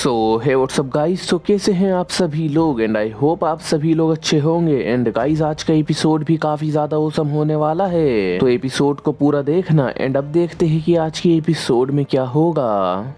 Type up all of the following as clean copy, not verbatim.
सो हे WhatsApp guys, तो कैसे हैं आप सभी लोग एंड आई होप आप सभी लोग अच्छे होंगे। एंड गाइस आज का एपिसोड भी काफी ज्यादा औसम होने वाला है, तो एपिसोड को पूरा देखना। एंड अब देखते हैं कि आज के एपिसोड में क्या होगा।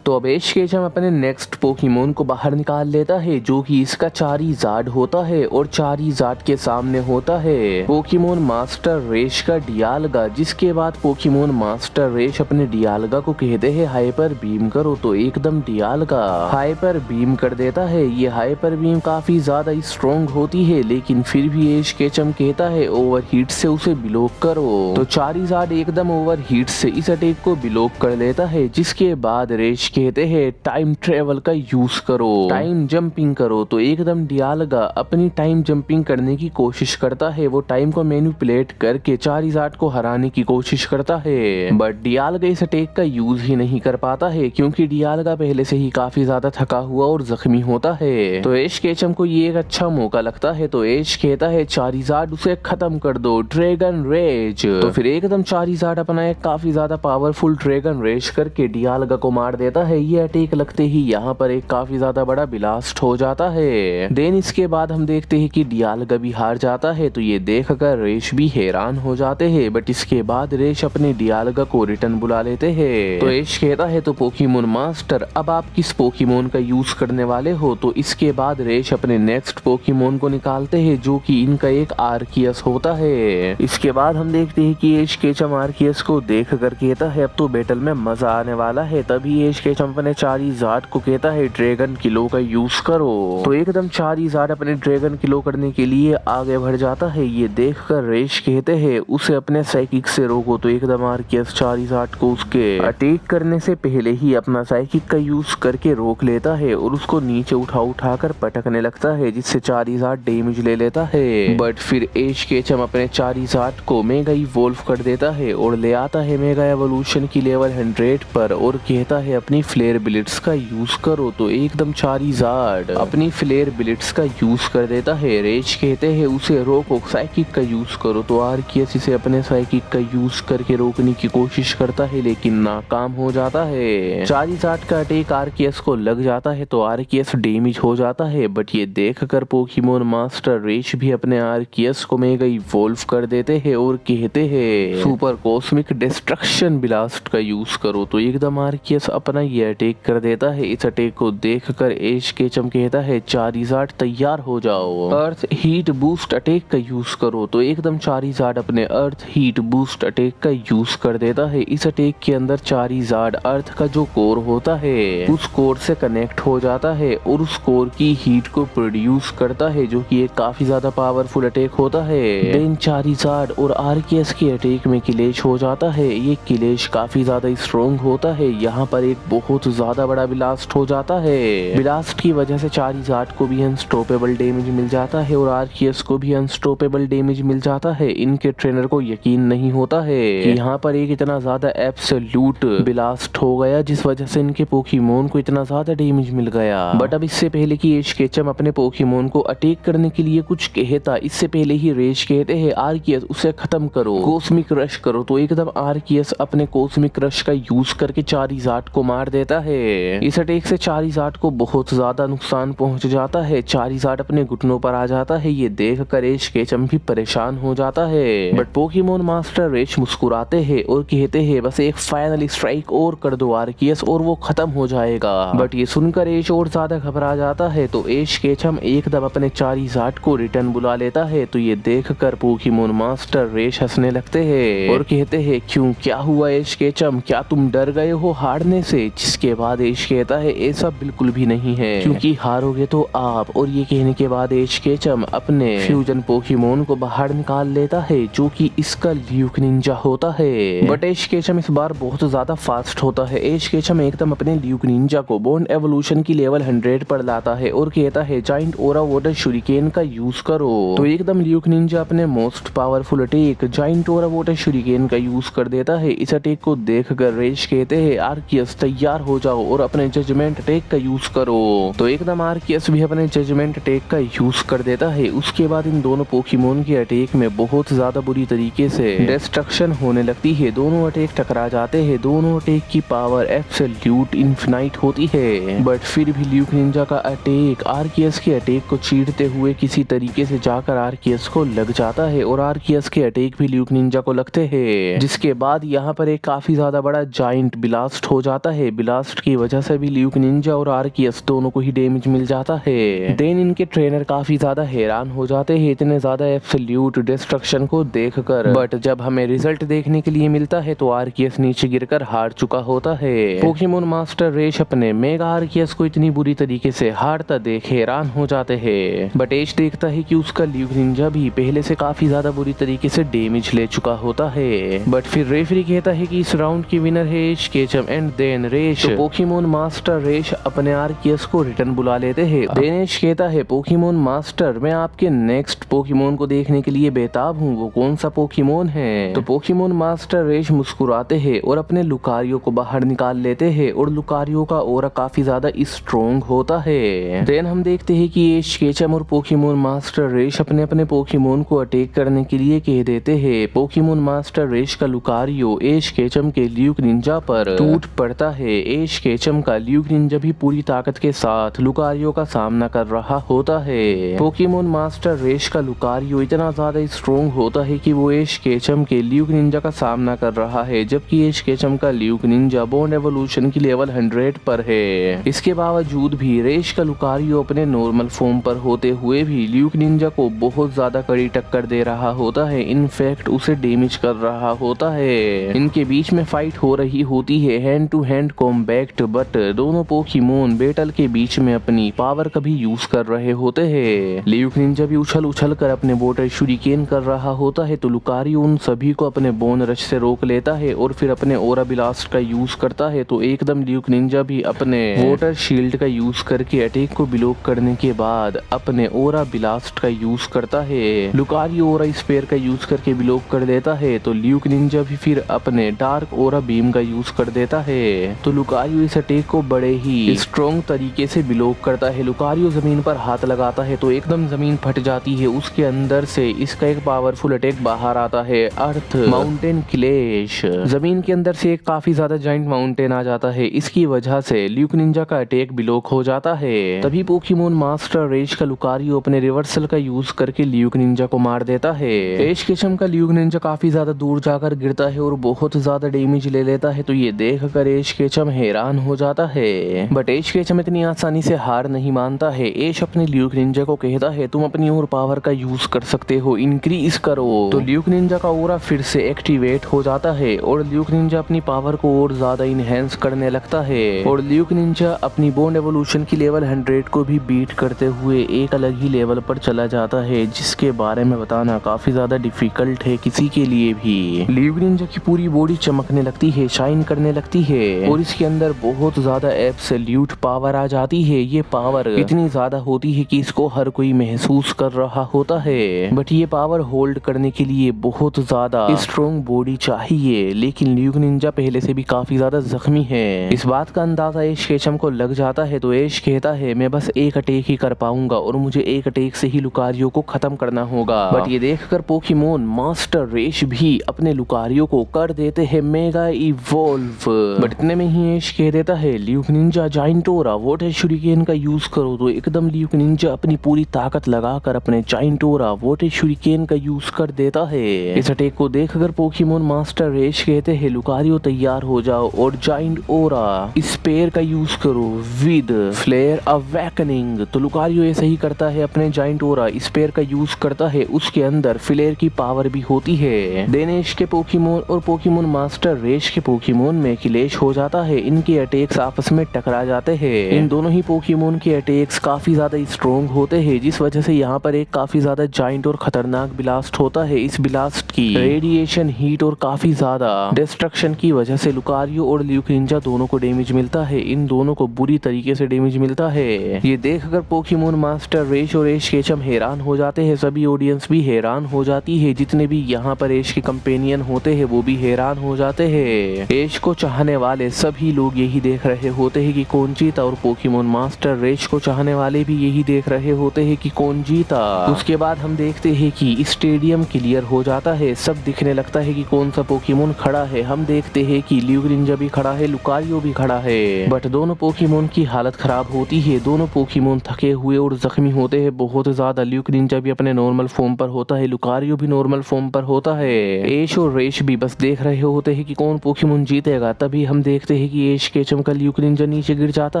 तो अब एशकेचम अपने नेक्स्ट पोकेमोन को बाहर निकाल लेता है, जो कि इसका चारीजार्ड होता है और चारीजार्ड के सामने होता है पोकेमोन मास्टर रेश का डियालगा। जिसके बाद पोकेमोन मास्टर रेश अपने डियालगा को कहते हैं हाइपर बीम करो, तो एकदम डियालगा हाइपर बीम कर देता है। ये हाइपर बीम काफी ज्यादा स्ट्रॉन्ग होती है, लेकिन फिर भी एशकेचम कहता है ओवरहीट से उसे ब्लॉक करो, तो चारीजार्ड एकदम ओवरहीट से इस अटैक को ब्लॉक कर लेता है। जिसके बाद रेश कहते हैं टाइम ट्रेवल का यूज करो, टाइम जंपिंग करो, तो एकदम डियालगा अपनी टाइम जंपिंग करने की कोशिश करता है। वो टाइम को मैनिपुलेट करके चारीजार्ड को हराने की कोशिश करता है, बट डियालगा इस अटैक का यूज ही नहीं कर पाता है, क्योंकि डियालगा पहले से ही काफी ज्यादा थका हुआ और जख्मी होता है। तो एशकेचम को ये एक अच्छा मौका लगता है, तो एश कहता है चारीजार्ड उसे खत्म कर दो, ड्रैगन रेज। तो फिर एकदम चारीजार्ड अपना एक काफी ज्यादा पावरफुल ड्रैगन रेज करके डियालगा को मार देता है। ये अटैक लगते ही यहाँ पर एक काफी ज्यादा बड़ा ब्लास्ट हो जाता है। देन इसके बाद हम देखते हैं कि डियालगा भी हार जाता है, तो ये देखकर रेश भी हैरान हो जाते हैं। बट इसके बाद रेश अपने डियालगा को रिटर्न बुला लेते हैं। तो रेश कहता है तो पोकेमोन मास्टर अब आप किस पोकेमोन का यूज करने वाले हो। तो इसके बाद रेश अपने नेक्स्ट पोकेमोन को निकालते हैं, जो कि इनका एक आर्कियस होता है। इसके बाद हम देखते हैं कि एशकेचम आर्कियस को देख कर कहता है अब तो बैटल में मजा आने वाला है। तभी एशकेचम अपने चारीजार्ड को कहता है ड्रैगन किलो का यूज करो, तो एकदम चारीजार्ड अपने ड्रैगन किलो करने के लिए आगे बढ़ जाता है। ये देखकर रेश कहते हैं उसे अपने साइकिक से रोको, तो एकदम आर्कियस चारीजार्ड को उसके अटैक करने से पहले ही अपना साइकिक का यूज करके रोक लेता है और उसको नीचे उठाकर पटकने लगता है, जिससे चारीजार्ड डैमेज ले लेता है। बट फिर एशकेचम अपने चारीजार्ड को मेगा इवॉल्व कर देता है और ले आता है मेगा एवोल्यूशन की लेवल 100 पर और कहता है अपनी फ्लेयर ब्लिट्स का यूज करो, तो एकदम चारीजार्ड अपनी फ्लेयर ब्लिट्स का यूज कर देता है। रेश कहते हैं उसे रोको, साइकिक का यूज करो, तो आर्कियस इसे अपने साइकिक का यूज करके रोकने की कोशिश करता है, लेकिन नाकाम हो जाता है। चारीजार्ड का अटैक आर्कियस को लग जाता है, तो आर्कियस डैमेज हो जाता है। बट ये देखकर पोकेमोन मास्टर रेश भी अपने आर्कियस को मेगा इवॉल्व कर देते हैं और कहते हैं सुपर कॉस्मिक डिस्ट्रक्शन ब्लास्ट का यूज करो, तो एकदम आर्कियस अपना ये अटैक कर देता है। इस अटैक को देखकर एशकेचम कहता है चारीजार्ड तैयार हो जाओ, अर्थ हीट बूस्ट अटैक का यूज करो, तो एकदम चारीजार्ड अपने अर्थ हीट बूस्ट अटैक का यूज कर देता है। इस अटैक के अंदर चारीजार्ड अर्थ का जो कोर होता है उस कोर से कनेक्ट हो जाता है और उस कोर की हीट को प्रोड्यूस करता है, जो कि एक काफी ज्यादा पावरफुल अटैक होता है। देन चारीजार्ड और आर्कियस के अटैक में क्लैश हो जाता है। ये क्लैश काफी ज्यादा स्ट्रॉन्ग होता है। यहाँ पर एक बहुत ज्यादा बड़ा ब्लास्ट हो जाता है। ब्लास्ट की वजह से चारीजार्ड को भी अनस्टॉपेबल डैमेज मिल जाता है और आर्कियस को भी अनस्टॉपेबल डैमेज मिल जाता है। इनके ट्रेनर को यकीन नहीं होता है कि यहाँ पर एक इतना ज्यादा एब्सोल्यूट ब्लास्ट हो गया, जिस वजह से इनके पोकेमोन को इतना ज्यादा डैमेज मिल गया। बट अब इससे पहले कि एशकेचम अपने पोकेमोन को अटैक करने के लिए कुछ कहता, इससे पहले ही रेश कहते हैं आर्कियस उसे खत्म करो, कॉस्मिक रश करो, तो एकदम आर्कियस अपने कॉस्मिक रश का यूज करके चारीजार्ड को मार देता है। इस अटैक से चारीजार्ड को बहुत ज्यादा नुकसान पहुंच जाता है। चारीजार्ड अपने घुटनों पर आ जाता है। ये देखकर एशकेचम भी परेशान हो जाता है। बट पोकेमोन मास्टर रेश मुस्कुराते हैं और कहते हैं बस एक फाइनल स्ट्राइक और कर दो आर्कियस और वो खत्म हो जाएगा। बट ये सुनकर एश और ज्यादा घबरा जाता है, तो एशकेचम एकदम अपने चारीजार्ड को रिटर्न बुला लेता है। तो ये देखकर पोकेमोन मास्टर रेश हंसने लगते हैं और कहते हैं क्यों, क्या हुआ एशकेचम, क्या तुम डर गए हो हारने से। जिसके बाद एश कहता है ऐसा बिल्कुल भी नहीं है, क्योंकि हारोगे तो आप। और ये कहने के बाद एशकेचम अपने फ्यूजन पोकेमोन को बाहर निकाल लेता है, जो कि इसका ल्यूक निंजा होता है। बट एशकेचम इस बार बहुत ज्यादा फास्ट होता है। एशकेचम एकदम अपने ल्यूक निंजा को बॉन्ड एवोल्यूशन की लेवल 100 पर लाता है और कहता है जाइंट ओरा वाटर शुरिकेन का यूज करो, तो एकदम ल्यूक निंजा अपने मोस्ट पावरफुल अटैक जाइंट ओरा वाटर शुरिकेन का यूज कर देता है। इस अटैक को देखकर रेश कहते हैं आर्कियस तैयार तैयार हो जाओ और अपने जजमेंट अटैक का यूज करो। तो एकदम आर्कियस भी अपने जजमेंट अटैक का यूज कर देता है। उसके बाद इन दोनों पोकेमोन के अटैक में बहुत ज्यादा बुरी तरीके से डिस्ट्रक्शन होने लगती है। दोनों अटैक टकरा जाते हैं। दोनों अटैक की पावर एब्सोल्यूट इन्फिनाइट होती है, बट फिर भी ल्यूक निंजा का अटैक आर्कियस के अटैक को चीरते हुए किसी तरीके से जाकर आर्कियस को लग जाता है और आर्कियस के अटैक भी ल्यूक निंजा को लगते हैं, जिसके बाद यहाँ पर एक काफी ज्यादा बड़ा जाइंट ब्लास्ट हो जाता है। ब्लास्ट की वजह से भी ल्यूक निंजा और आर्कियस दोनों को ही डैमेज मिल जाता है। देन इनके ट्रेनर काफी ज्यादा हैरान हो जाते हैं इतने ज्यादा एब्सोल्यूट डिस्ट्रक्शन को देखकर, बट जब हमें रिजल्ट देखने के लिए मिलता है तो आर्कियस नीचे गिरकर हार चुका होता है। पोकेमोन मास्टर रेश अपने मेगा आर्कियस को इतनी बुरी तरीके से हारता देख हैरान हो जाते हैं, बट एश देखता है कि उसका ल्यूक निंजा भी पहले से काफी ज्यादा बुरी तरीके से डैमेज ले चुका होता है। बट फिर रेफरी कहता है कि इस राउंड की विनर है एश केचम एंड देन रेश। तो पोकेमोन मास्टर रेश अपने आर्कियस को रिटर्न बुला लेते हैं। देन एश कहता है पोकेमोन मास्टर मैं आपके नेक्स्ट पोकेमोन को देखने के लिए बेताब हूँ, वो कौन सा पोकेमोन है। तो पोकेमोन मास्टर रेश मुस्कुराते हैं और अपने लुकारियो को बाहर निकाल लेते हैं और लुकारियो का ऑरा काफी ज्यादा स्ट्रॉन्ग होता है। देन हम देखते हैं कि एश केचम और पोकेमोन मास्टर रेश अपने अपने पोकेमोन को अटैक करने के लिए कह देते हैं। पोकेमोन मास्टर रेश का लुकारियो एश केचम के ल्यूक निंजा पर टूट पड़ता है। एश केचम का ल्यूक निंजा भी पूरी ताकत के साथ लुकारियो का सामना कर रहा होता है। पोकेमोन मास्टर रेश का लुकारियो इतना ज्यादा स्ट्रॉन्ग होता है कि वो एश केचम के ल्यूक निंजा का सामना कर रहा है, जबकि एश केचम का ल्यूक निंजा बॉन्ड एवोल्यूशन की लेवल 100 पर है। इसके बावजूद भी रेश का लुकारियो अपने नॉर्मल फॉर्म पर होते हुए भी ल्यूक निंजा को बहुत ज्यादा कड़ी टक्कर दे रहा होता है। इनफैक्ट उसे डैमेज कर रहा होता है। इनके बीच में फाइट हो रही होती है hand to hand combat, but दोनों पोकेमोन बैटल के बीच में अपनी पावर का भी यूज कर रहे होते हैं। ल्यूक निंजा भी उछल उछल कर अपने वाटर शूरिकेन कर रहा होता है, तो लुकारियो उन सभी को अपने बोन रश से रोक लेता है और फिर अपने ऑरा ब्लास्ट का यूज करता है। तो एकदम ल्यूक निंजा भी अपने वाटर शील्ड का यूज करके अटैक को ब्लॉक करने के बाद अपने ऑरा ब्लास्ट का यूज करता है। लुकारियो ऑरा स्पेयर का यूज करके ब्लॉक कर देता है, तो ल्यूक निंजा भी फिर अपने डार्क ऑरा बीम का यूज कर देता है। तो लुकारियो इस अटैक को बड़े ही स्ट्रॉन्ग तरीके से ब्लॉक करता है। लुकारियो जमीन पर हाथ लगाता है तो एकदम जमीन फट जाती है। उसके अंदर से इसका एक पावरफुल अटैक बाहर आता है, अर्थ माउंटेन क्लैश। जमीन के अंदर से एक काफी ज्यादा जाइंट माउंटेन आ जाता है। इसकी वजह से ल्यूक निंजा का अटैक ब्लॉक हो जाता है। तभी पोकेमोन मास्टर रेश का लुकारियो अपने रिवर्सल का यूज करके ल्यूक निंजा को मार देता है। एश केचम का ल्यूक निंजा काफी ज्यादा दूर जाकर गिरता है और बहुत ज्यादा डैमेज ले लेता है, तो ये देख कर एश केचम हैरान हो जाता है। बट एश केचम इतनी आसानी से हार नहीं मानता है। एश अपने ल्यूक निंजा को कहता है तुम अपनी और पावर का यूज कर सकते हो, इंक्रीज करो। तो ल्यूक निंजा का ऑरा फिर से एक्टिवेट हो जाता है और ल्यूक निंजा अपनी पावर को और ज्यादा इनहेंस करने लगता है और ल्यूक निंजा अपनी बॉन्ड एवोल्यूशन की लेवल 100 को भी बीट करते हुए एक अलग ही लेवल पर चला जाता है, जिसके बारे में बताना काफी ज्यादा डिफिकल्ट है किसी के लिए भी। ल्यूक निंजा की पूरी बॉडी चमकने लगती है, शाइन करने लगती है और इसके अंदर बहुत ज्यादा एब्सोल्यूट पावर आ जाती है। ये पावर इतनी ज्यादा होती है कि इसको हर कोई महसूस कर रहा होता है, बट ये पावर होल्ड करने के लिए बहुत ज्यादा स्ट्रॉन्ग बॉडी चाहिए। लेकिन ल्यूक निंजा पहले से भी काफी ज्यादा जख्मी है। इस बात का अंदाजा एश केचम को लग जाता है, तो एश कहता है मैं बस एक अटैक ही कर पाऊंगा और मुझे एक अटैक से ही लुकारियो को खत्म करना होगा। बट ये देखकर पोकेमोन मास्टर रेश भी अपने लुकारियो को कर देते हैं मेगा इवॉल्व। बट इतने में ही एश कह देता है Luke Ninja giant aura water shuriken का यूज करो। तो एकदम ल्यूक निंजा अपनी पूरी ताकत लगाकर अपने जाइंट ऑरा वाटर शूरिकेन का यूज कर देता है। इस अटैक को देखकर पोकेमोन मास्टर रेश कहते हैं लुकारियो तैयार हो जाओ और जाइंट ऑरा स्पेयर का यूज करो विद फ्लेयर अवेकनिंग। तो लुकारियो ऐसा ही करता है, अपने जाइंट ऑरा स्पेयर का यूज करता है। उसके अंदर फ्लेयर की पावर भी होती है। देनेश के पोकेमोन और पोकेमोन मास्टर रेश के पोकेमोन में क्लैश हो जाता है। इनके अटैक्स आपस में टकरा जाते हैं। इन दोनों ही पोकेमोन के अटैक्स काफी ज्यादा स्ट्रॉन्ग होते हैं, जिस वजह से यहाँ पर एक काफी ज्यादा जाइंट और खतरनाक ब्लास्ट होता है। इस ब्लास्ट की रेडिएशन, हीट और काफी ज्यादा डिस्ट्रक्शन की वजह से लुकारियो और ल्यूक निंजा दोनों को डैमेज मिलता है। इन दोनों को बुरी तरीके से डैमेज मिलता है। ये देखकर पोकेमोन मास्टर रेश और एश केचम हैरान हो जाते हैं। सभी ऑडियंस भी हैरान हो जाती है। जितने भी यहाँ पर एश के कंपेनियन होते हैं वो भी हैरान हो जाते हैं। एश को चाहने वाले सभी सभी लोग यही देख रहे होते हैं कि कौन जीता और पोकेमोन मास्टर रेश को चाहने वाले भी यही देख रहे होते हैं कि कौन जीता। उसके बाद हम देखते हैं कि स्टेडियम क्लियर हो जाता है, सब दिखने लगता है कि कौन सा पोकेमोन खड़ा है। हम देखते हैं कि ल्यूग्रिंजा भी खड़ा है, लुकारियो भी खड़ा है, बट दोनों पोकेमोन की हालत खराब होती है। दोनों पोकेमोन थके हुए और जख्मी होते हैं बहुत ज्यादा। ल्यूग्रिंजा भी अपने नॉर्मल फॉर्म पर होता है, लुकारियो भी नॉर्मल फॉर्म पर होता है। ऐश और रेश भी बस देख रहे होते हैं कि कौन पोकेमोन जीतेगा। तभी हम देखते हैं कि ऐश के चमका ल्यूग्रिंजा नीचे गिर जाता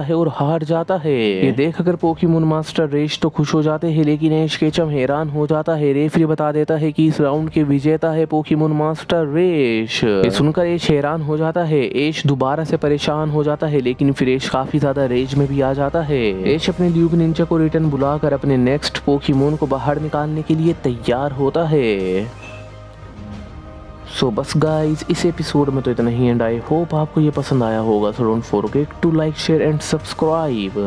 है और हार जाता है। ये देख कर पोकेमोन मास्टर रेश तो खुश हो जाते हैं, लेकिन ऐश केचम हैरान हो जाता है। रेफरी बता देता है कि इस राउंड के विजेता है पोकेमोन मास्टर रेश। ये सुनकर ऐश हैरान हो जाता है। ऐश दोबारा से परेशान हो जाता है, लेकिन फिर ऐश काफी ज्यादा रेज में भी आ जाता है। ऐश अपने ल्यूग्रिंजा को रिटर्न बुलाकर अपने नेक्स्ट पोकेमोन को बाहर निकालने के लिए तैयार होता है। सो बस गाइज इस एपिसोड में तो इतना ही एंड आई होप आपको ये पसंद आया होगा। So don't forget to like share and subscribe.